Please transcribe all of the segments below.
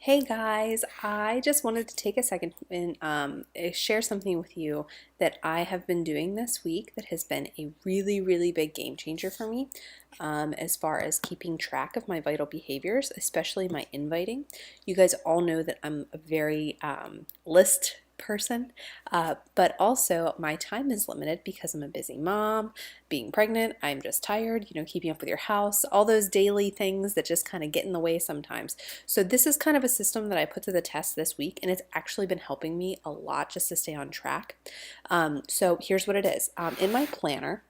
Hey guys, I just wanted to take a second and share something with you that I have been doing this week that has been a really big game changer for me as far as keeping track of my vital behaviors, especially my inviting. You guys all know that I'm a very list person, but also my time is limited because I'm a busy mom, being pregnant, I'm just tired, keeping up with your house, all those daily things that just kind of get in the way sometimes. So this is kind of a system that I put to the test this week, and it's actually been helping me a lot just to stay on track. So here's what it is. In my planner,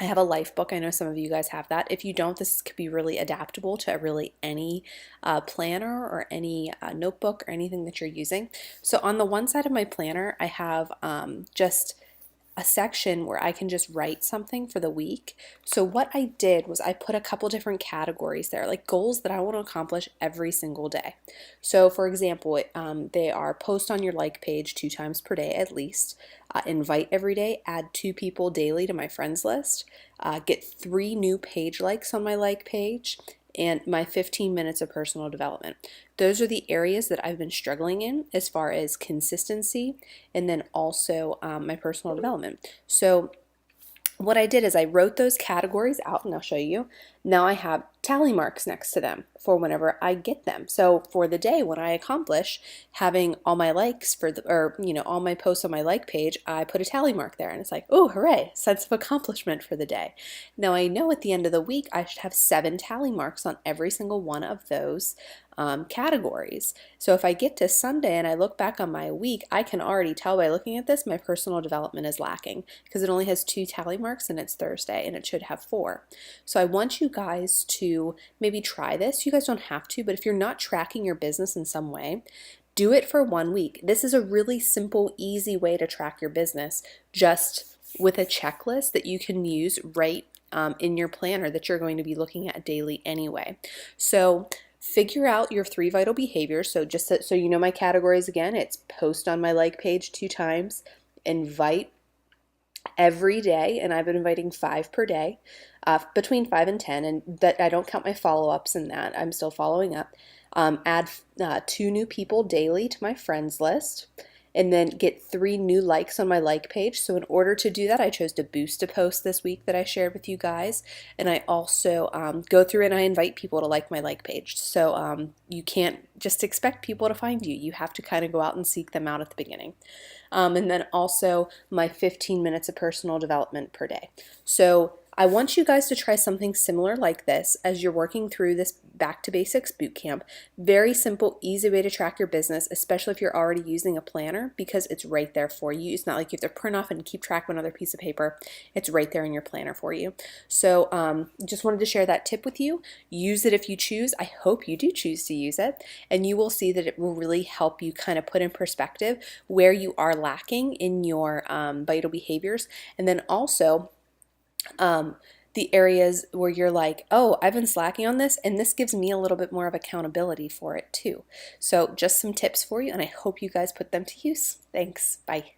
I have a life book. I know some of you guys have that. If you don't, this could be really adaptable to really any planner or any notebook or anything that you're using. So on the one side of my planner, I have just a section where I can just write something for the week. So what I did was I put a couple different categories there, like goals that I want to accomplish every single day. So for example, they are post on your like page 2 times per day at least, invite every day, add 2 people daily to my friends list, get 3 new page likes on my like page, and my 15 minutes of personal development. Those are the areas that I've been struggling in as far as consistency and then also my personal development. So what I did is I wrote those categories out, and I'll show you. Now I have tally marks next to them for whenever I get them. So for the day when I accomplish having all my likes all my posts on my like page, I put a tally mark there, and it's like, oh, hooray, sense of accomplishment for the day. Now I know at the end of the week I should have 7 tally marks on every single one of those categories. So if I get to Sunday and I look back on my week, I can already tell by looking at this my personal development is lacking because it only has 2 tally marks and it's Thursday and it should have 4. So I want you guys to maybe try this. You guys don't have to, but if you're not tracking your business in some way, do it for 1 week. This is a really simple, easy way to track your business just with a checklist that you can use right in your planner that you're going to be looking at daily anyway. So figure out your 3 vital behaviors. So just so you know my categories again, it's post on my like page 2 times, invite every day, and I've been inviting 5 per day, between 5 and 10, and that I don't count my follow-ups in that. I'm still following up. Add 2 new people daily to my friends list, and then get 3 new likes on my like page. So in order to do that, I chose to boost a post this week that I shared with you guys, and I also go through and I invite people to like my like page. So you can't just expect people to find you. You have to kind of go out and seek them out at the beginning. And then also my 15 minutes of personal development per day. So I want you guys to try something similar like this as you're working through this Back to Basics bootcamp. Very simple, easy way to track your business, especially if you're already using a planner, because it's right there for you. It's not like you have to print off and keep track of another piece of paper. It's right there in your planner for you. So just wanted to share that tip with you. Use it if you choose. I hope you do choose to use it, and you will see that it will really help you kind of put in perspective where you are lacking in your vital behaviors, and then also the areas where you're like, oh, I've been slacking on this, and this gives me a little bit more of accountability for it too. So just some tips for you, and I hope you guys put them to use. Thanks. Bye.